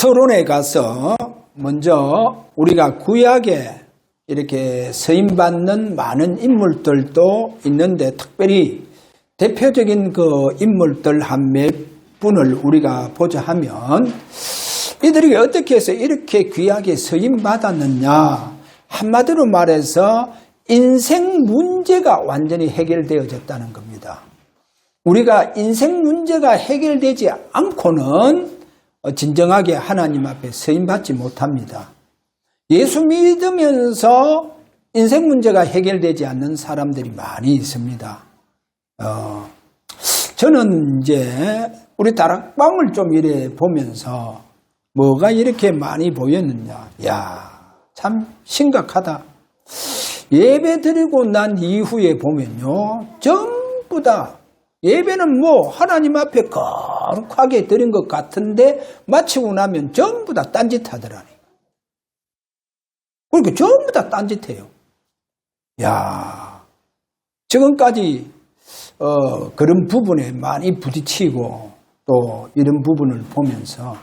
서론에 가서 먼저 우리가 구약에 이렇게 서임받는 많은 인물들도 있는데 특별히 대표적인 그 인물들 한 몇 분을 우리가 보자 하면 이들이 어떻게 해서 이렇게 귀하게 서임받았느냐, 한마디로 말해서 인생 문제가 완전히 해결되어졌다는 겁니다. 우리가 인생 문제가 해결되지 않고는 진정하게 하나님 앞에 서임받지 못합니다. 예수 믿으면서 인생 문제가 해결되지 않는 사람들이 많이 있습니다. 저는 이제 우리 다락방을 좀 이래 보면서 뭐가 이렇게 많이 보였느냐. 참 심각하다. 예배 드리고 난 이후에 보면요, 전부 다 예배는 뭐 하나님 앞에 거룩하게 드린 것 같은데 마치고 나면 전부 다 딴짓 하더라니. 그러니까 전부 다 딴짓해요. 지금까지 그런 부분에 많이 부딪히고 또 이런 부분을 보면서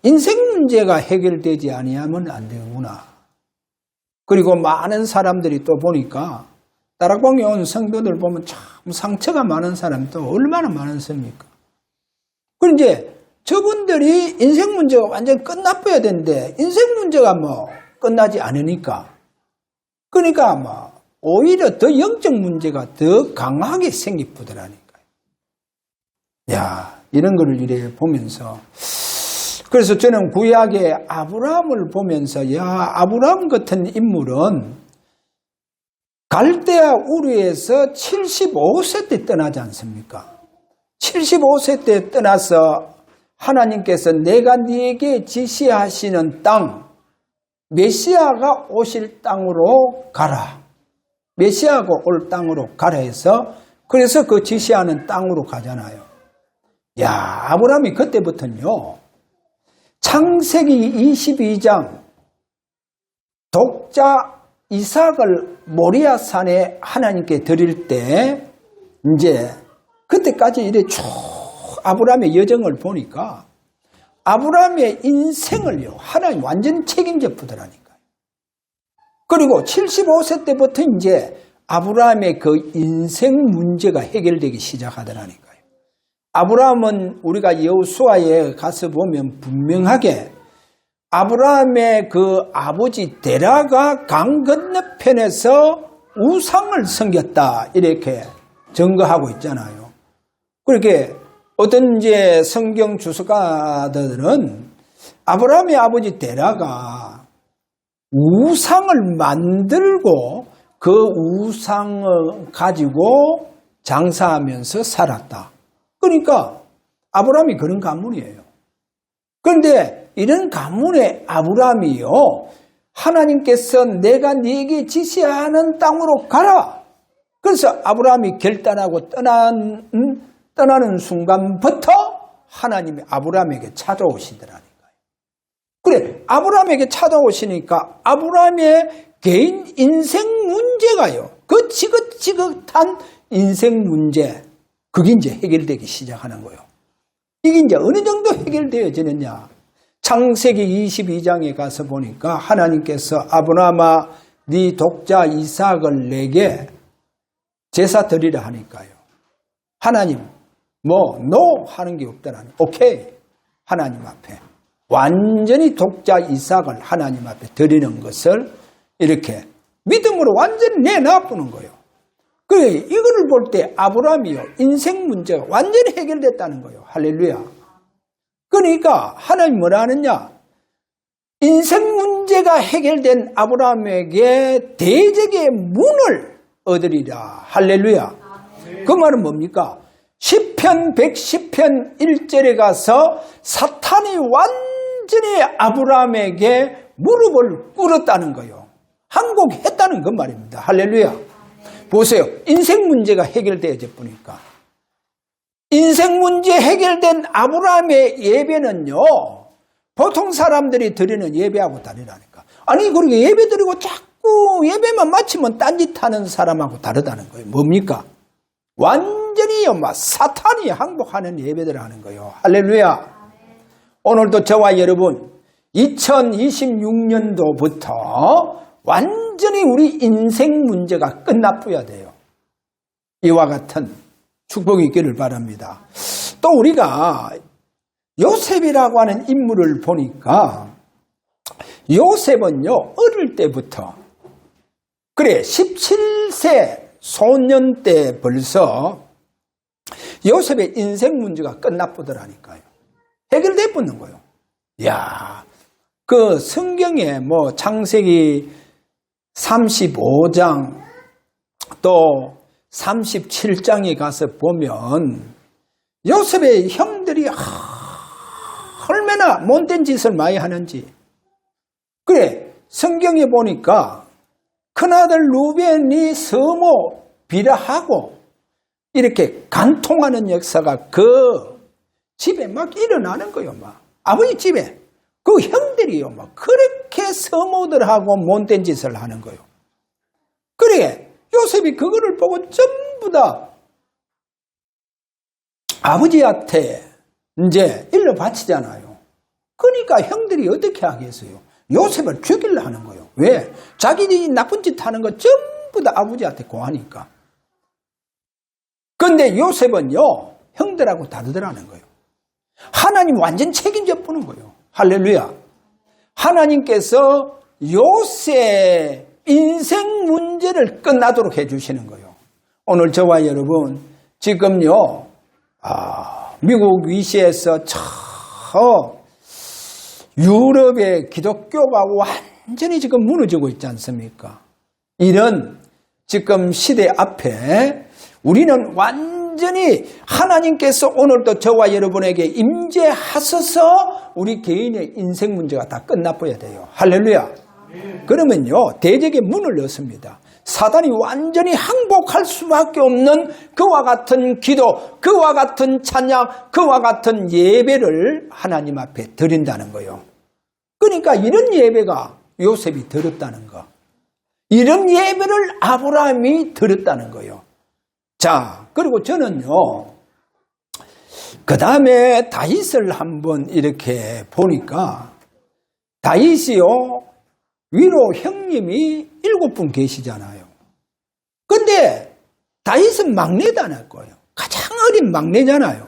인생 문제가 해결되지 아니하면 안 되구나. 그리고 많은 사람들이 또 보니까 다락방에 온 성도들 보면 참 상처가 많은 사람도 얼마나 많습니까? 그럼 이제 저분들이 인생 문제가 완전히 끝나버려야 되는데 인생 문제가 뭐 끝나지 않으니까, 그러니까 뭐 오히려 더 영적 문제가 더 강하게 생기더라니까요. 이런 거를 이래 보면서, 그래서 저는 구약의 아브라함을 보면서 아브라함 같은 인물은 갈대아 우르에서 75세 때 떠나지 않습니까? 75세 때 떠나서 하나님께서 내가 네게 지시하시는 땅, 메시아가 오실 땅으로 가라. 메시아가 올 땅으로 가라 해서 그래서 그 지시하는 땅으로 가잖아요. 아브라함이 그때부터는요, 창세기 22장 독자 이삭을 모리아산에 하나님께 드릴 때 이제 그때까지 이래 쭉 아브라함의 여정을 보니까 아브라함의 인생을요, 하나님 완전 책임져 부더라니까요. 그리고 75세 때부터 이제 아브라함의 그 인생 문제가 해결되기 시작하더라니까요. 아브라함은 우리가 여호수아에 가서 보면 분명하게 아브라함의 그 아버지 데라가 강 건너편에서 우상을 섬겼다 이렇게 증거하고 있잖아요. 그렇게 어떤 이제 성경 주석가들은 아브라함의 아버지 데라가 우상을 만들고 그 우상을 가지고 장사하면서 살았다. 그러니까 아브라함이 그런 가문이에요. 그런데 이런 가문의 아브라함이요, 하나님께서 내가 네게 지시하는 땅으로 가라. 그래서 아브라함이 결단하고 떠나는 순간부터 하나님이 아브라함에게 찾아오시더라니까요. 그래, 아브라함에게 찾아오시니까 아브라함의 개인 인생 문제가요, 그 지긋지긋한 인생 문제, 그게 이제 해결되기 시작하는 거예요. 이게 이제 어느 정도 해결되어지느냐. 창세기 22장에 가서 보니까 하나님께서 아브라함아, 네 독자 이삭을 내게 제사 드리라 하니까요. 하나님, 노 하는 게 없더라니. 오케이. 하나님 앞에. 완전히 독자 이삭을 하나님 앞에 드리는 것을 이렇게 믿음으로 완전히 내놔보는 거예요. 그래, 이거를 볼 때 아브라함이요, 인생 문제가 완전히 해결됐다는 거예요. 할렐루야. 그러니까 하나님 뭐라 하느냐? 인생 문제가 해결된 아브라함에게 대적의 문을 얻으리라. 할렐루야. 그 말은 뭡니까? 시편 110편 1절에 가서 사탄이 완전히 아브라함에게 무릎을 꿇었다는 거예요. 항복했다는 그 말입니다. 할렐루야. 보세요. 인생 문제가 해결되어져 보니까. 인생 문제 해결된 아브라함의 예배는요, 보통 사람들이 드리는 예배하고 다르다니까. 아니, 그렇게 예배 드리고 자꾸 예배만 마치면 딴짓하는 사람하고 다르다는 거예요. 뭡니까? 완전히요, 사탄이 항복하는 예배들을 하는 거예요. 할렐루야. 오늘도 저와 여러분 2026년도부터 완전히 우리 인생 문제가 끝나버려야 돼요. 이와 같은 축복이 있기를 바랍니다. 또 우리가 요셉이라고 하는 인물을 보니까 요셉은요, 어릴 때부터, 그래, 17세 소년 때 벌써 요셉의 인생 문제가 끝나버더라니까요. 해결돼 버는 거예요. 이야, 그 성경에 뭐 창세기 35장 또 37장에 가서 보면 요셉의 형들이 얼마나 못된 짓을 많이 하는지. 그래, 성경에 보니까 큰아들 루벤이 서모 비라하고 이렇게 간통하는 역사가 그 집에 막 일어나는 거예요. 막 아버지 집에 그 형들이요, 막 그렇게 서모들하고 못된 짓을 하는 거예요. 그래, 요셉이 그거를 보고 전부 다 아버지한테 이제 일러 바치잖아요. 그러니까 형들이 어떻게 하겠어요? 요셉을 죽이려 하는 거예요. 왜? 자기들이 나쁜 짓 하는 거 전부 다 아버지한테 고하니까. 그런데 요셉은요, 형들하고 다르더라는 거예요. 하나님 완전 책임져 보는 거예요. 할렐루야. 하나님께서 요셉 인생 문제를 끝나도록 해주시는 거예요. 오늘 저와 여러분, 지금요, 미국 위시에서 유럽의 기독교가 완전히 지금 무너지고 있지 않습니까? 이런 지금 시대 앞에 우리는 완전히 하나님께서 오늘도 저와 여러분에게 임재하셔서 우리 개인의 인생 문제가 다 끝나버려야 돼요. 할렐루야. 그러면요, 대적의 문을 여습니다. 사단이 완전히 항복할 수밖에 없는 그와 같은 기도, 그와 같은 찬양, 그와 같은 예배를 하나님 앞에 드린다는 거예요. 그러니까 이런 예배가 요셉이 드렸다는 거. 이런 예배를 아브라함이 드렸다는 거예요. 자, 그리고 저는요, 그 다음에 다윗을 한번 이렇게 보니까 다윗이요, 위로 형님이 7분 계시잖아요. 근데 다윗은 막내다는 거예요. 가장 어린 막내잖아요.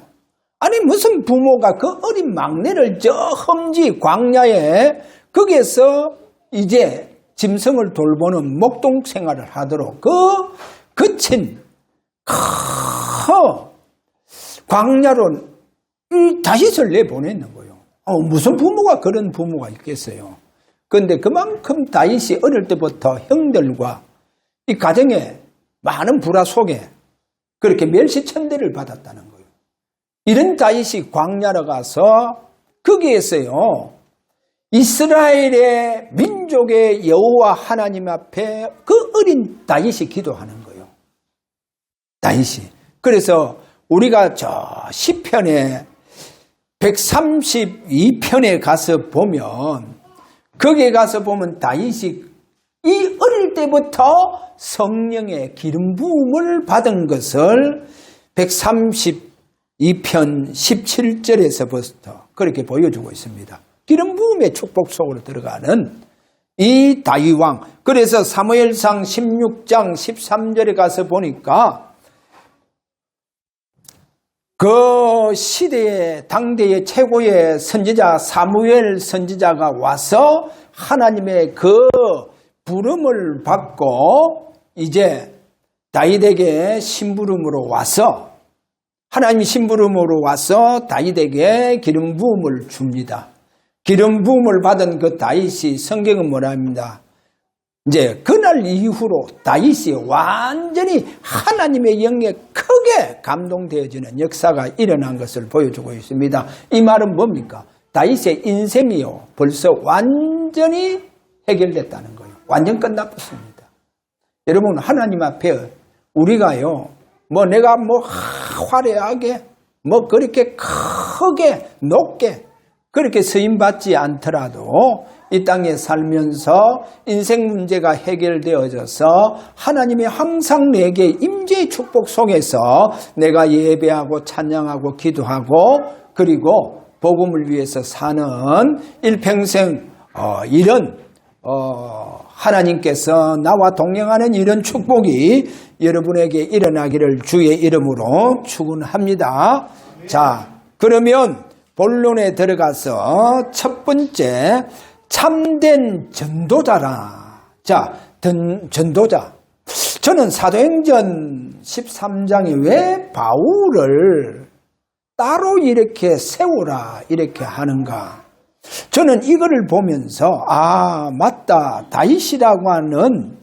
아니 무슨 부모가 그 어린 막내를 저 험지 광야에 거기에서 이제 짐승을 돌보는 목동 생활을 하도록 그 거친 광야로 이 다윗을 내보냈는 거예요. 무슨 부모가 그런 부모가 있겠어요. 그런데 그만큼 다윗이 어릴 때부터 형들과 이 가정의 많은 불화 속에 그렇게 멸시천대를 받았다는 거예요. 이런 다윗이 광야로 가서 거기에서요, 이스라엘의 민족의 여호와 하나님 앞에 그 어린 다윗이 기도하는 거예요. 다윗이. 그래서 우리가 저 시편에 132편에 가서 보면, 거기에 가서 보면 다윗이 이 어릴 때부터 성령의 기름 부음을 받은 것을 132편 17절에서부터 그렇게 보여주고 있습니다. 기름 부음의 축복 속으로 들어가는 이 다윗 왕. 그래서 사무엘상 16장 13절에 가서 보니까 그 시대의 당대의 최고의 선지자 사무엘 선지자가 와서 하나님의 그 부름을 받고 이제 다윗에게 심부름으로 와서, 하나님 심부름으로 와서 다윗에게 기름 부음을 줍니다. 기름 부음을 받은 그 다윗이 성경은 뭐라 합니다. 이제 그날 이후로 다윗이 완전히 하나님의 영에 크게 감동되어지는 역사가 일어난 것을 보여주고 있습니다. 이 말은 뭡니까? 다윗의 인생이요, 벌써 완전히 해결됐다는 거예요. 완전 끝났습니다. 여러분, 하나님 앞에 우리가요, 뭐 내가 뭐 화려하게, 뭐 그렇게 크게, 높게, 그렇게 쓰임받지 않더라도 이 땅에 살면서 인생 문제가 해결되어져서 하나님이 항상 내게 임재의 축복 속에서 내가 예배하고 찬양하고 기도하고 그리고 복음을 위해서 사는 일평생 이런 하나님께서 나와 동행하는 이런 축복이 여러분에게 일어나기를 주의 이름으로 축원합니다. 자, 그러면 본론에 들어가서 첫 번째, 참된 전도자라. 자, 전도자. 저는 사도행전 13장에 왜 바울을 따로 이렇게 세우라 이렇게 하는가? 저는 이거를 보면서 맞다. 다윗이라고 하는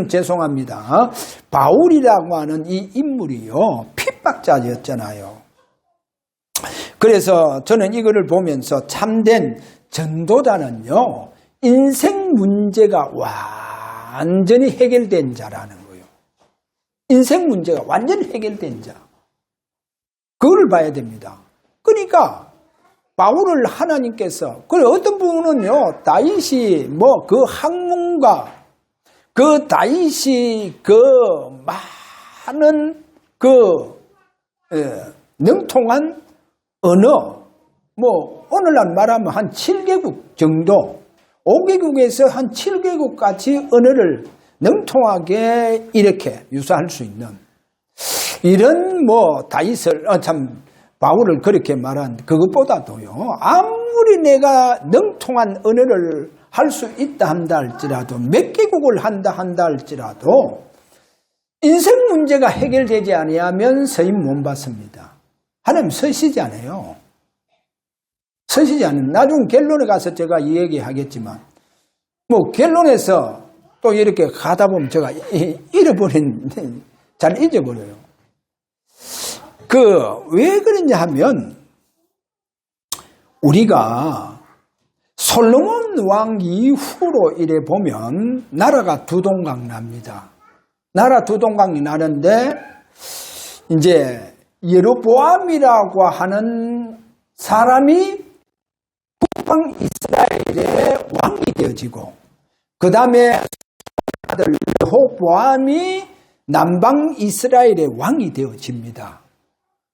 죄송합니다. 바울이라고 하는 이 인물이요. 핍박자였잖아요. 그래서 저는 이거를 보면서 참된 전도자는요. 인생 문제가 완전히 해결된 자라는 거예요. 인생 문제가 완전히 해결된 자. 그걸 봐야 됩니다. 그러니까 바울을 하나님께서, 그리고 어떤 분은요, 다윗이 그 학문가, 그 다윗이 그 많은 능통한 언어, 오늘날 말하면 한 7개국 정도, 5개국에서 한 7개국까지 언어를 능통하게 이렇게 유사할 수 있는 이런 다윗을, 바울을 그렇게 말한 그것보다도요, 아무리 내가 능통한 언어를 할 수 있다 한다 할지라도, 몇 개국을 한다 할지라도, 인생 문제가 해결되지 아니하면 서임 못 받습니다. 하나님 서시지 않아요. 서시지 않아요. 나중 결론에 가서 제가 이 얘기 하겠지만, 결론에서 또 이렇게 가다 보면 제가 잘 잊어버려요. 왜 그러냐 하면, 우리가 솔로몬 왕 이후로 이래 보면 나라가 두 동강 납니다. 나라 두 동강이 나는데, 이제 여로보암이라고 하는 사람이 북방 이스라엘의 왕이 되어지고, 그 다음에 아들 르호보암이 남방 이스라엘의 왕이 되어집니다.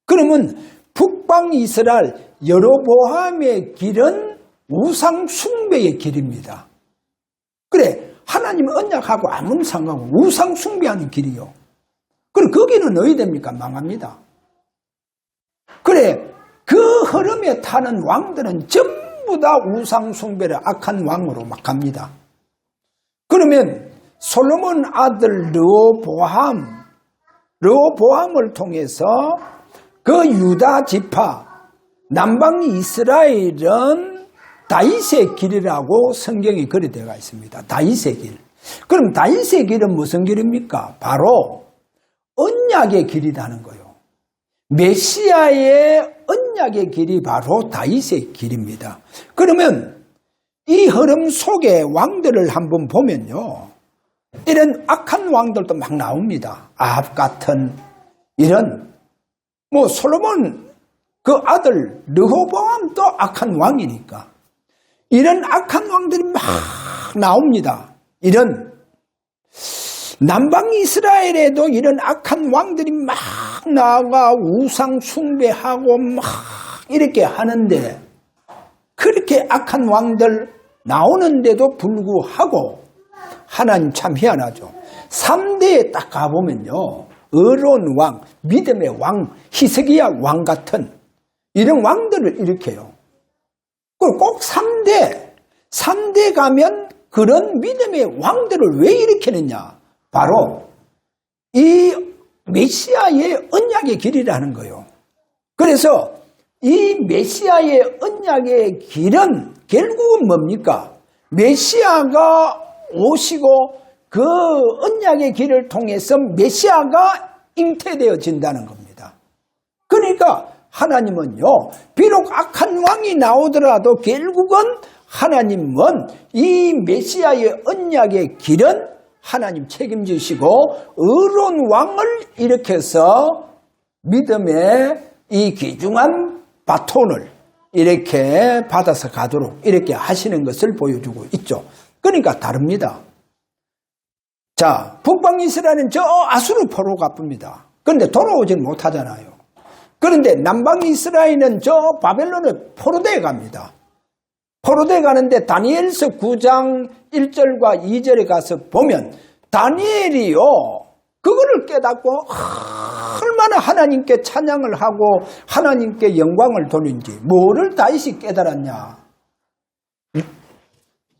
그러면 북방 이스라엘 여로보암의 길은 우상 숭배의 길입니다. 그래, 하나님 언약하고 아무 상관없고 우상 숭배하는 길이요. 그래, 거기는 어디 됩니까? 망합니다. 그래, 그 흐름에 타는 왕들은 전부 다 우상 숭배를 악한 왕으로 막 갑니다. 그러면 솔로몬 아들 르호보암을 통해서 그 유다 지파, 남방 이스라엘은 다윗의 길이라고 성경이 그리 되어 있습니다. 다윗의 길. 그럼 다윗의 길은 무슨 길입니까? 바로 언약의 길이라는 거예요. 메시아의 언약의 길이 바로 다윗의 길입니다. 그러면 이 흐름 속에 왕들을 한번 보면요, 이런 악한 왕들도 막 나옵니다. 아합 같은 이런, 솔로몬 그 아들 르호보암도 악한 왕이니까 이런 악한 왕들이 막 나옵니다. 이런 남방 이스라엘에도 이런 악한 왕들이 막 나와 우상 숭배하고 막 이렇게 하는데, 그렇게 악한 왕들 나오는데도 불구하고 하나님 참 희한하죠. 3대에 딱 가보면요, 어론 왕, 믿음의 왕, 히스기야 왕 같은 이런 왕들을 일으켜요. 그리고 꼭 3대 가면 그런 믿음의 왕들을 왜 일으키느냐? 바로 이 메시아의 언약의 길이라는 거예요. 그래서 이 메시아의 언약의 길은 결국은 뭡니까? 메시아가 오시고 그 언약의 길을 통해서 메시아가 잉태되어진다는 겁니다. 그러니까 하나님은요, 비록 악한 왕이 나오더라도 결국은 하나님은 이 메시아의 언약의 길은 하나님 책임지시고 어론 왕을 일으켜서 믿음의 이 귀중한 바톤을 이렇게 받아서 가도록 이렇게 하시는 것을 보여주고 있죠. 그러니까 다릅니다. 자, 북방 이스라엘은 저 아수르 포로 가쁩니다. 그런데 돌아오질 못하잖아요. 그런데 남방 이스라엘은 저 바벨론의 포로대에 갑니다. 포로대에 가는데 다니엘서 9장 1절과 2절에 가서 보면 다니엘이요 그거를 깨닫고 얼마나 하나님께 찬양을 하고 하나님께 영광을 돌린지. 뭐를 다윗이 깨달았냐.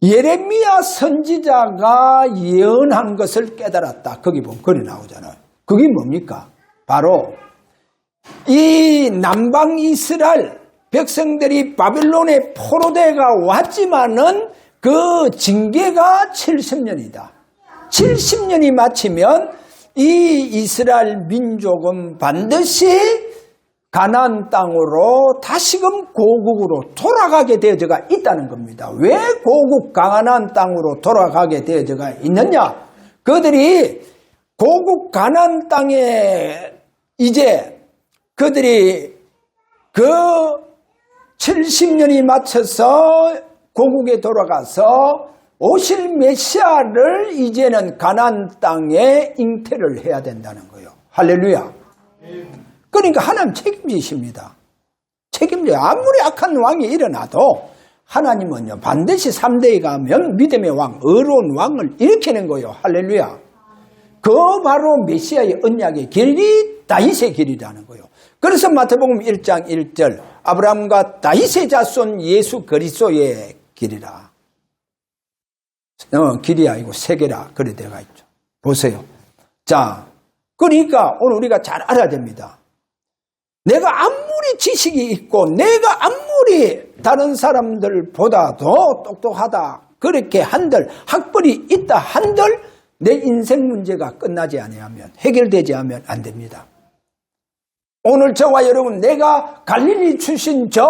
예레미야 선지자가 예언한 것을 깨달았다. 거기 보면 글이 나오잖아요. 그게 뭡니까? 바로 이 남방 이스라엘 백성들이 바벨론의 포로대가 왔지만은 그 징계가 70년이다. 70년이 마치면 이 이스라엘 민족은 반드시 가나안 땅으로 다시금 고국으로 돌아가게 되어져가 있다는 겁니다. 왜 고국 가나안 땅으로 돌아가게 되어져가 있느냐? 그들이 고국 가나안 땅에 이제 그들이 그 70년이 맞춰서 고국에 돌아가서 오실 메시아를 이제는 가나안 땅에 잉태를 해야 된다는 거예요. 할렐루야. 그러니까 하나님 책임지십니다. 책임져요. 아무리 악한 왕이 일어나도 하나님은요 반드시 3대에 가면 믿음의 왕, 의로운 왕을 일으키는 거예요. 할렐루야. 그 바로 메시아의 언약의 길이 다윗의 길이라는 거예요. 그래서 마태복음 1장 1절 아브라함과 다윗의 자손 예수 그리스도의 길이라. 길이 아니고 세계라 그래 되어 있죠. 보세요. 자, 그러니까 오늘 우리가 잘 알아야 됩니다. 내가 아무리 지식이 있고 내가 아무리 다른 사람들보다도 똑똑하다 그렇게 한들 학벌이 있다 한들 내 인생 문제가 끝나지 아니하면 해결되지 하면 안 됩니다. 오늘 저와 여러분 내가 갈릴리 출신 저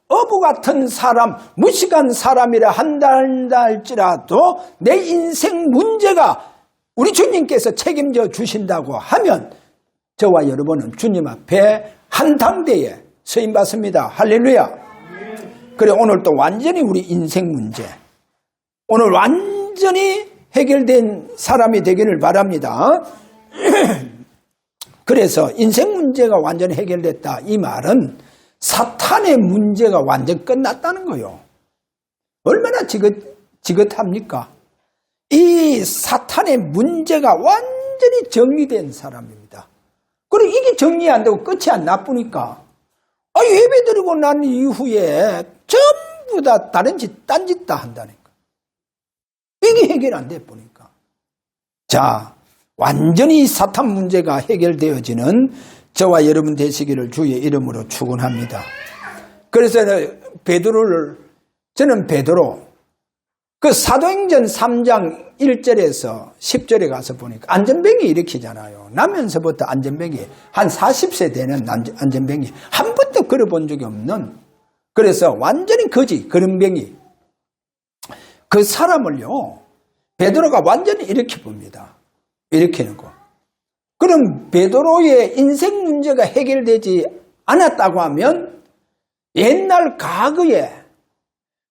어부 같은 사람 무식한 사람이라 한다 할지라도 내 인생 문제가 우리 주님께서 책임져 주신다고 하면 저와 여러분은 주님 앞에 한 당대에 서임받습니다. 할렐루야. 그래 오늘 또 완전히 우리 인생 문제 오늘 완전히 해결된 사람이 되기를 바랍니다. 그래서 인생 문제가 완전히 해결됐다 이 말은 사탄의 문제가 완전 끝났다는 거예요. 얼마나 지긋합니까? 이 사탄의 문제가 완전히 정리된 사람입니다. 그리고 이게 정리 안 되고 끝이 안 나쁘니까 예배 드리고 난 이후에 전부 다 다른 짓, 딴 짓 다 한다니까. 이게 해결 안 돼 보니까. 자, 완전히 사탄 문제가 해결되어지는 저와 여러분 되시기를 주의 이름으로 축원합니다. 그래서 저는 베드로 그 사도행전 3장 1절에서 10절에 가서 보니까 안전뱅이 일으키잖아요. 나면서부터 안전뱅이 한 40세 되는 안전뱅이 한 번도 걸어본 적이 없는 그래서 완전히 거지 그런뱅이 그 사람을요 베드로가 완전히 일으켜봅니다. 일으키는 거. 그럼 베드로의 인생 문제가 해결되지 않았다고 하면 옛날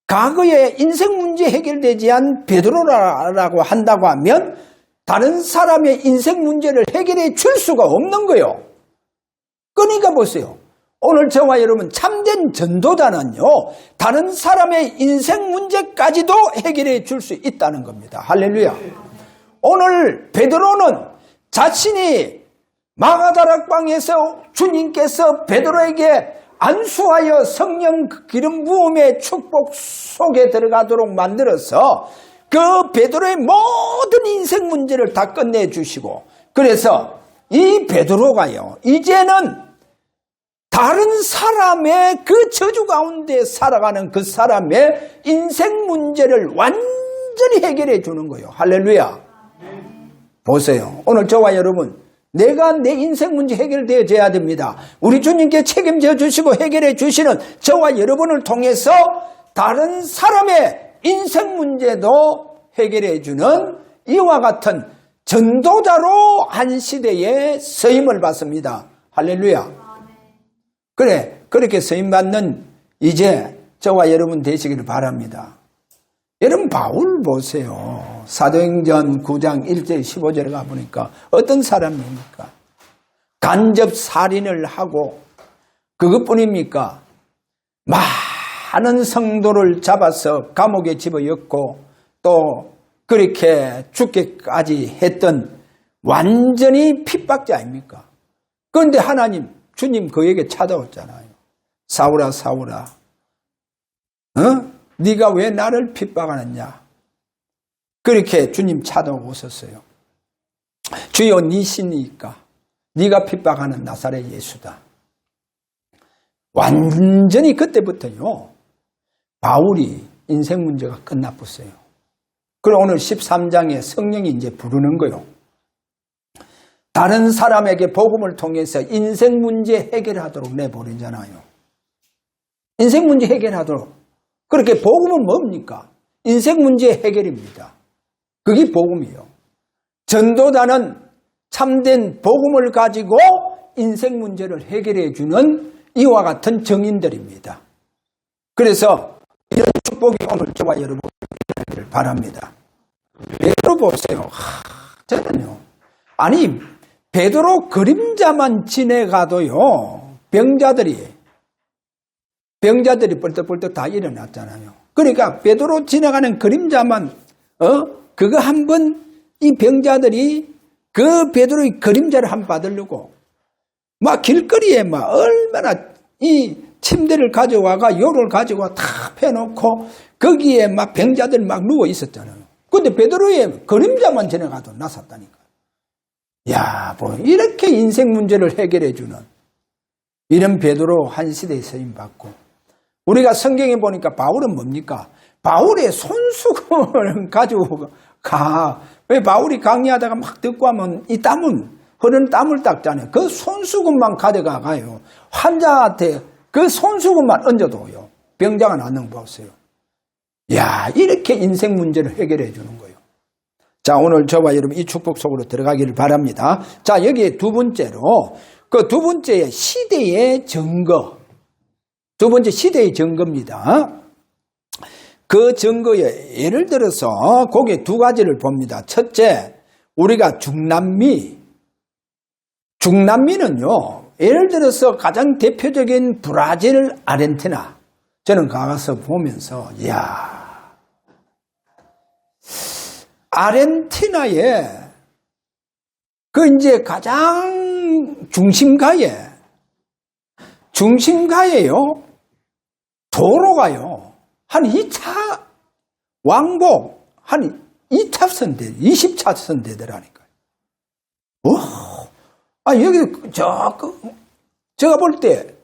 과거에 인생 문제 해결되지 않은 베드로라고 한다고 하면 다른 사람의 인생 문제를 해결해 줄 수가 없는 거예요. 그러니까 보세요. 오늘 저와 여러분 참된 전도자는요. 다른 사람의 인생 문제까지도 해결해 줄 수 있다는 겁니다. 할렐루야. 오늘 베드로는 자신이 마가다락방에서 주님께서 베드로에게 안수하여 성령 기름 부음의 축복 속에 들어가도록 만들어서 그 베드로의 모든 인생 문제를 다 끝내주시고 그래서 이 베드로가요 이제는 다른 사람의 그 저주 가운데 살아가는 그 사람의 인생 문제를 완전히 해결해 주는 거예요. 할렐루야. 보세요. 오늘 저와 여러분 내가 내 인생 문제 해결되어야 됩니다. 우리 주님께 책임져 주시고 해결해 주시는 저와 여러분을 통해서 다른 사람의 인생 문제도 해결해 주는 이와 같은 전도자로 한 시대에 서임을 받습니다. 할렐루야. 그래 그렇게 서임받는 이제 저와 여러분 되시기를 바랍니다. 여러분 바울 보세요. 사도행전 9장 1절 15절에 가보니까 어떤 사람입니까? 간접 살인을 하고 그것뿐입니까? 많은 성도를 잡아서 감옥에 집어넣고 또 그렇게 죽게까지 했던 완전히 핍박자 아닙니까? 그런데 하나님, 주님 그에게 찾아왔잖아요. 사울아, 사울아, 네가 왜 나를 핍박하느냐? 그렇게 주님 찾아오셨어요. 주여, 네 신이니까 네가 핍박하는 나사렛 예수다. 완전히 그때부터요, 바울이 인생 문제가 끝나버렸어요. 그리고 오늘 13장에 성령이 이제 부르는 거요. 다른 사람에게 복음을 통해서 인생 문제 해결하도록 내보내잖아요. 인생 문제 해결하도록. 그렇게 복음은 뭡니까? 인생 문제 해결입니다. 그게 복음이요. 전도자는 참된 복음을 가지고 인생 문제를 해결해 주는 이와 같은 정인들입니다. 그래서 이런 축복이 오늘 저와 여러분에게 있기를 바랍니다. 베드로 보세요. 저는요, 아니 베드로 그림자만 지내가도요, 병자들이 뻘떡뻘떡 다 일어났잖아요. 그러니까 베드로 지나가는 그림자만 그거 한번 이 병자들이 그 베드로의 그림자를 한번 받으려고 막 길거리에 막 얼마나 이 침대를 가져와가 요를 가지고 다 펴놓고 거기에 막 병자들 막 누워 있었잖아요. 근데 베드로의 그림자만 지나가도 나섰다니까. 야, 뭐 이렇게 인생 문제를 해결해 주는 이런 베드로 한 시대에 쓰임 받고, 우리가 성경에 보니까 바울은 뭡니까? 바울의 손수건을 가지고 가. 왜 바울이 강의하다가 막 듣고 하면 이 흐르는 땀을 닦잖아요. 그 손수건만 가져가가요. 환자한테 그 손수건만 얹어둬요. 병자가 낫는 거 보세요. 야, 이렇게 인생 문제를 해결해 주는 거예요. 자, 오늘 저와 여러분 이 축복 속으로 들어가기를 바랍니다. 자, 여기에 두 번째로, 그 두 번째 시대의 증거. 두 번째 시대의 증거입니다. 그 증거에 예를 들어서 거기에 두 가지를 봅니다. 첫째, 우리가 중남미는요, 예를 들어서 가장 대표적인 브라질, 아르헨티나, 저는 가서 보면서, 이야, 아르헨티나에 그 이제 가장 중심가에요, 도로가요, 한 2차 왕복, 한 2차선 20차선 되더라니까요. 여기, 제가 볼 때,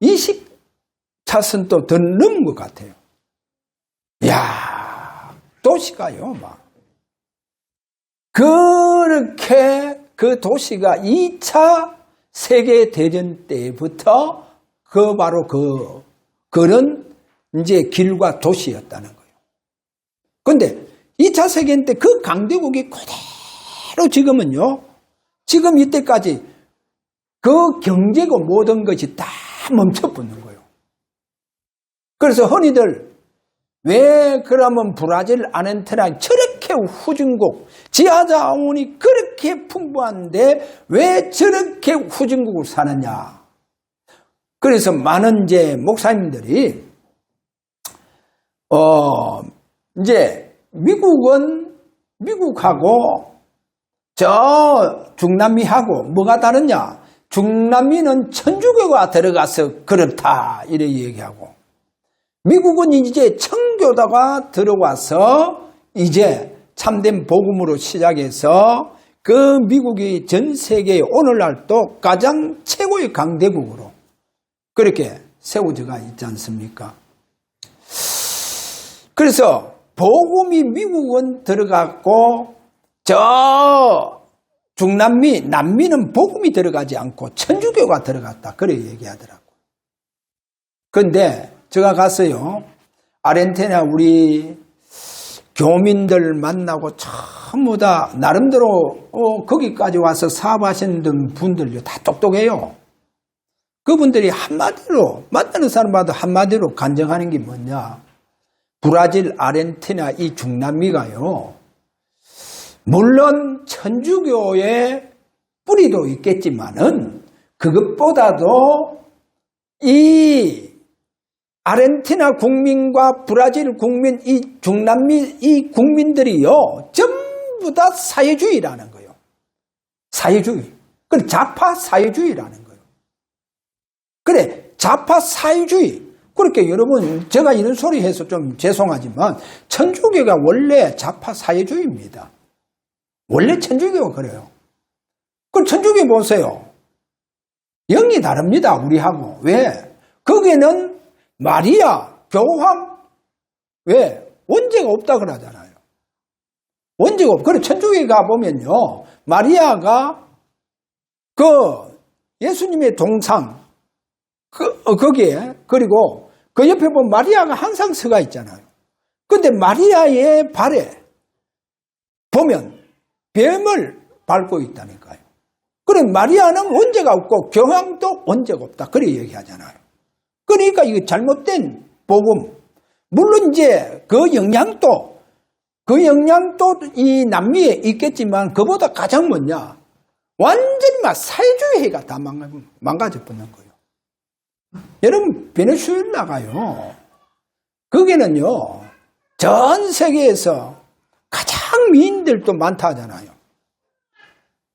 20차선 또 더 넘은 것 같아요. 이야, 도시가요, 막. 그렇게 그 도시가 2차 세계대전 때부터 바로 그런 이제 길과 도시였다는 거예요. 그런데 2차 세계대전 때 그 강대국이 그대로 지금 이때까지 그 경제고 모든 것이 다 멈춰붙는 거예요. 그래서 흔히들 왜 그러면 브라질, 아르헨티나 저렇게 후진국, 지하자원이 그렇게 풍부한데 왜 저렇게 후진국을 사느냐. 그래서 많은 이제 목사님들이 이제 미국하고 저 중남미하고 뭐가 다르냐? 중남미는 천주교가 들어가서 그렇다 이렇게 얘기하고, 미국은 이제 청교도가 들어와서 이제 참된 복음으로 시작해서 그 미국이 전 세계에 오늘날 또 가장 최고의 강대국으로 그렇게 세워져가 있지 않습니까? 그래서 복음이 미국은 들어갔고 저 중남미, 남미는 복음이 들어가지 않고 천주교가 들어갔다. 그래 얘기하더라고. 그런데 제가 갔어요. 아르헨티나 우리 교민들 만나고 전부 다 나름대로 거기까지 와서 사업하시는 분들요 다 똑똑해요. 그분들이 한마디로 만나는 사람마다 한마디로 간증하는 게 뭐냐? 브라질, 아르헨티나 이 중남미가요, 물론 천주교의 뿌리도 있겠지만은 그것보다도 이 아르헨티나 국민과 브라질 국민, 이 중남미 이 국민들이요, 전부 다 사회주의라는 거예요. 사회주의. 그래, 좌파 사회주의라는 거예요. 그래, 좌파 사회주의. 그렇게 여러분, 제가 이런 소리 해서 좀 죄송하지만, 천주교가 원래 좌파 사회주의입니다. 원래 천주교가 그래요. 그럼 천주교 보세요. 영이 다릅니다, 우리하고. 왜? 거기는 마리아, 교황, 왜? 원죄가 없다 그러잖아요. 원죄가 없고, 그래, 천주교에 가보면요, 마리아가 그 예수님의 동상, 거기에, 그리고 그 옆에 보면 마리아가 항상 서가 있잖아요. 근데 마리아의 발에 보면 뱀을 밟고 있다니까요. 그래, 마리아는 원죄가 없고 교황도 원죄가 없다. 그래 얘기하잖아요. 그러니까 이게 잘못된 복음. 물론 이제 그 영향도 이 남미에 있겠지만 그보다 가장 뭐냐? 완전히 막 사회주의가 다 망가져 버는 거예요. 여러분, 베네수엘라가요, 거기는요, 전 세계에서 가장 미인들도 많다 하잖아요.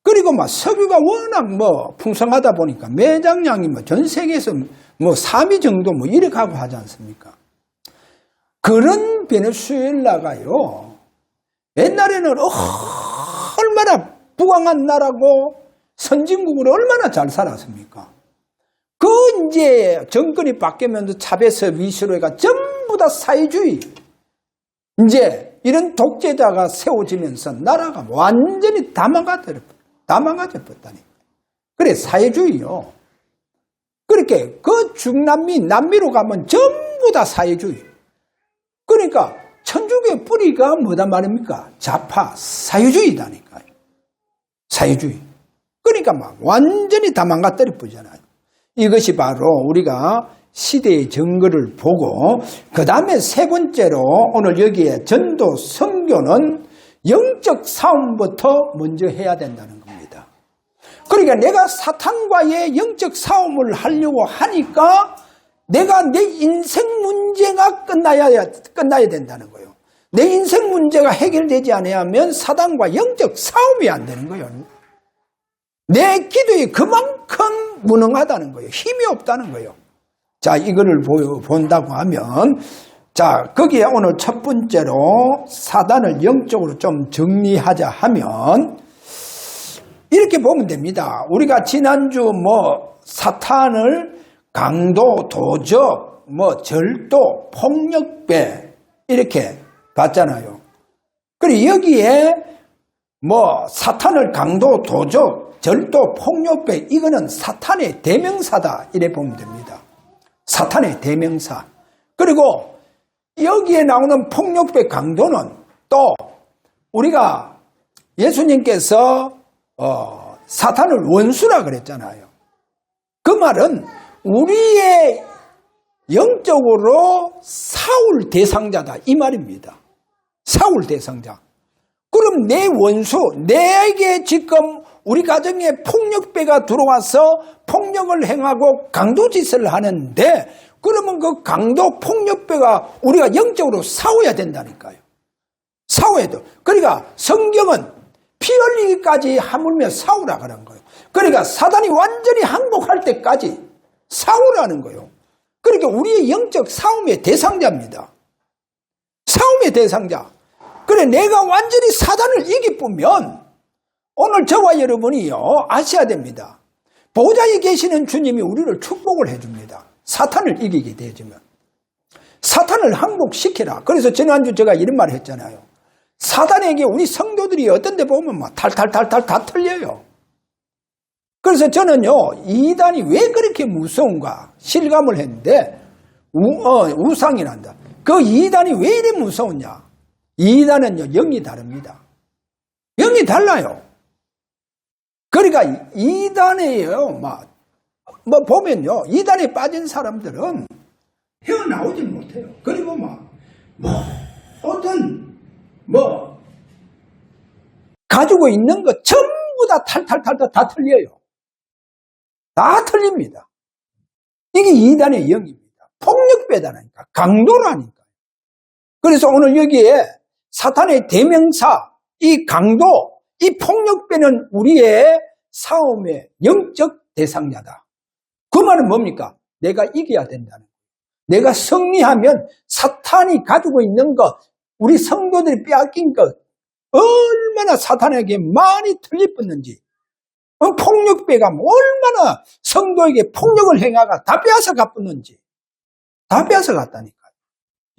그리고 막 석유가 워낙 뭐 풍성하다 보니까 매장량이 뭐 전 세계에서 뭐 3위 정도 뭐 이렇게 하고 하지 않습니까? 그런 베네수엘라가요, 옛날에는 얼마나 부강한 나라고 선진국으로 얼마나 잘 살았습니까? 그 이제 정권이 바뀌면서 차베스 위시로가 전부 다 사회주의, 이제 이런 독재자가 세워지면서 나라가 완전히 다 망가져 버렸다니. 그래, 사회주의요. 그렇게 그 중남미, 남미로 가면 전부 다 사회주의. 그러니까 천주교의 뿌리가 뭐단 말입니까? 좌파 사회주의다니까요. 사회주의. 그러니까 막 완전히 다 망가뜨려 버리잖아요. 이것이 바로 우리가 시대의 증거를 보고, 그 다음에 세 번째로 오늘 여기에 전도 선교는 영적 싸움부터 먼저 해야 된다는 겁니다. 그러니까 내가 사탄과의 영적 싸움을 하려고 하니까 내가 내 인생 문제가 끝나야 된다는 거예요. 내 인생 문제가 해결되지 않으면 사단과 영적 싸움이 안 되는 거예요. 내 기도에 그만큼 무능하다는 거예요. 힘이 없다는 거예요. 자, 이거를 본다고 하면, 자, 거기에 오늘 첫 번째로 사단을 영적으로 좀 정리하자 하면, 이렇게 보면 됩니다. 우리가 지난주 뭐 사탄을 강도, 도적, 뭐 절도, 폭력배 이렇게 봤잖아요. 그리고 여기에 뭐 사탄을 강도, 도적, 절도, 폭력배, 이거는 사탄의 대명사다 이래 보면 됩니다. 사탄의 대명사. 그리고 여기에 나오는 폭력배, 강도는 또 우리가 예수님께서 사탄을 원수라 그랬잖아요. 그 말은 우리의 영적으로 사울 대상자다 이 말입니다. 사울 대상자. 그럼 내 원수, 내게 지금 우리 가정에 폭력배가 들어와서 폭력을 행하고 강도짓을 하는데, 그러면 그 강도 폭력배가 우리가 영적으로 싸워야 된다니까요. 싸워야 돼. 그러니까 성경은 피 흘리기까지 하물며 싸우라 그런 거예요. 그러니까 사단이 완전히 항복할 때까지 싸우라는 거예요. 그러니까 우리의 영적 싸움의 대상자입니다. 싸움의 대상자. 그래, 내가 완전히 사단을 이기쁘면 오늘 저와 여러분이요 아셔야 됩니다. 보좌에 계시는 주님이 우리를 축복을 해줍니다. 사탄을 이기게 되어지면. 사탄을 항복시키라. 그래서 지난주 제가 이런 말을 했잖아요. 사단에게 우리 성도들이 어떤 데 보면 막 탈탈탈탈 다 틀려요. 그래서 저는요, 이단이 왜 그렇게 무서운가 실감을 했는데, 우상이 난다. 그 이단이 왜 이래 무서웠냐? 이단은요, 영이 다릅니다. 영이 달라요. 그러니까 이단에요, 뭐 보면요, 이단에 빠진 사람들은 헤어나오지 못해요. 그리고 가지고 있는 거 전부 다 탈탈탈탈 다 틀려요. 다 틀립니다. 이게 이단의 영입니다. 폭력배다니까. 강도라니까. 그래서 오늘 여기에 사탄의 대명사, 이 강도, 이 폭력배는 우리의 싸움의 영적 대상자다. 그 말은 뭡니까? 내가 이겨야 된다는 거예요. 내가 승리하면 사탄이 가지고 있는 것, 우리 성도들이 빼앗긴 것, 얼마나 사탄에게 많이 틀리붙는지, 폭력배가 얼마나 성도에게 폭력을 행하가 다 빼앗아 갔었는지, 다 빼앗아 갔다니까요.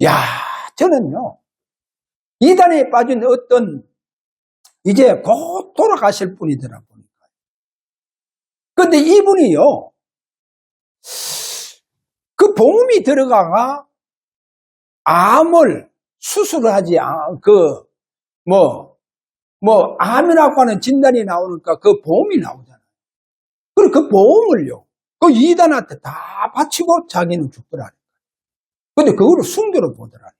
야, 저는요, 이단에 빠진 어떤, 이제 곧 돌아가실 분이더라 보니까. 근데 이분이요, 그 보험이 들어가가 암을 수술하지, 암이라고 하는 진단이 나오니까 그 보험이 나오잖아요. 그리고 그 보험을요, 그 이단한테 다 바치고 자기는 죽더라니까. 근데 그거를 순교로 보더라니까.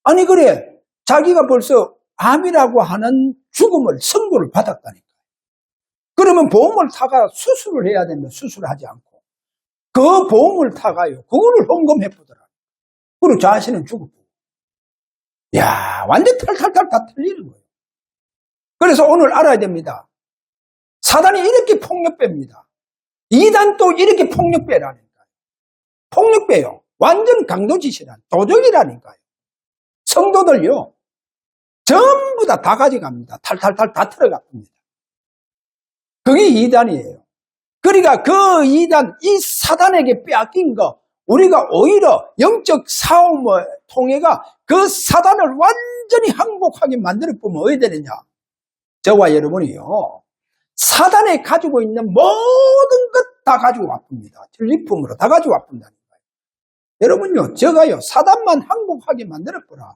아니, 그래. 자기가 벌써 암이라고 하는 죽음을, 선고를 받았다니까. 그러면 보험을 타가 수술을 해야 된다. 수술하지 않고. 그 보험을 타가요. 그거를 헌금해 보더라. 그리고 자신은 죽었고. 야, 완전 탈탈탈 다 틀리는 거예요. 그래서 오늘 알아야 됩니다. 사단이 이렇게 폭력배입니다. 이단도 이렇게 폭력배라니까요. 폭력배요. 완전 강도짓이란, 도적이라니까요. 성도들요. 전부 다 가져갑니다. 탈탈탈 다 틀어갑니다. 그게 이단이에요. 그러니까 그 이단, 이 사단에게 빼앗긴 거, 우리가 오히려 영적 싸움을 통해가 그 사단을 완전히 항복하게 만들어보면 어떻게 되느냐? 저와 여러분이요, 사단에 가지고 있는 모든 것 다 가지고 와쁩니다. 전리품으로 다 가지고 와푼다니까요. 여러분요, 저가요, 사단만 항복하게 만들어보라.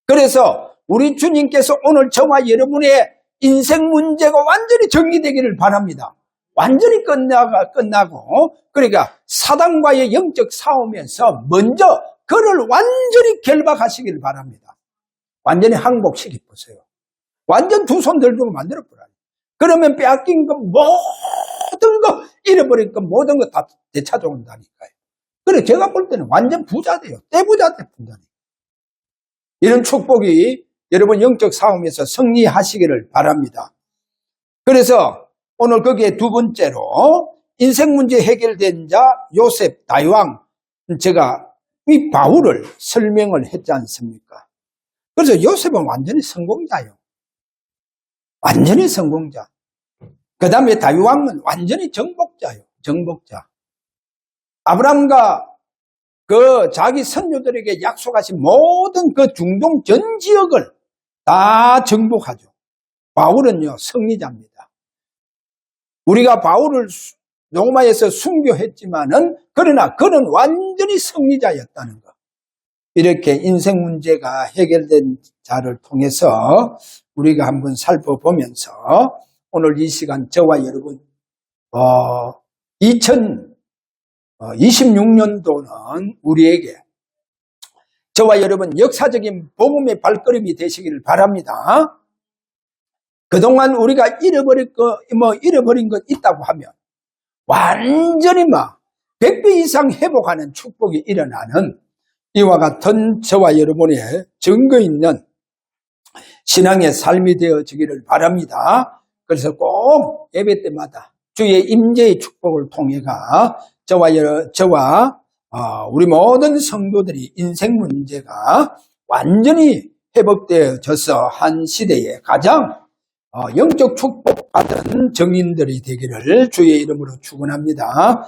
그래서 우리 주님께서 오늘 저와 여러분의 인생 문제가 완전히 정리되기를 바랍니다. 완전히 끝나고, 그러니까 사단과의 영적 싸움에서 먼저 그를 완전히 결박하시길 바랍니다. 완전히 항복시켜보세요. 완전 두 손 들고 만들어보라. 그러면 빼앗긴 거, 모든 거, 잃어버린 거, 모든 거 다 되찾아온다니까요. 그래, 제가 볼 때는 완전 부자 돼요. 떼부자 돼요. 이런 축복이 여러분 영적 싸움에서 승리하시기를 바랍니다. 그래서 오늘 거기에 두 번째로 인생 문제 해결된 자 요셉 다윗왕, 제가 이 바울을 설명을 했지 않습니까? 그래서 요셉은 완전히 성공자요. 완전히 성공자. 그 다음에 다윗왕은 완전히 정복자요. 정복자. 아브라함과 그 자기 선조들에게 약속하신 모든 그 중동 전 지역을 다 정복하죠. 바울은요, 승리자입니다. 우리가 바울을 로마에서 순교했지만은, 그러나 그는 완전히 승리자였다는 것. 이렇게 인생 문제가 해결된 자를 통해서 우리가 한번 살펴보면서 오늘 이 시간 저와 여러분, 2026년도는 우리에게, 저와 여러분 역사적인 복음의 발걸음이 되시기를 바랍니다. 그동안 우리가 잃어버린 것 있다고 하면 완전히 100배 이상 회복하는 축복이 일어나는 이와 같은 저와 여러분의 증거 있는 신앙의 삶이 되어지기를 바랍니다. 그래서 꼭 예배 때마다 주의 임재의 축복을 통해가 저와 우리 모든 성도들이 인생 문제가 완전히 회복되어져서 한 시대에 가장 영적 축복받은 정인들이 되기를 주의 이름으로 축원합니다.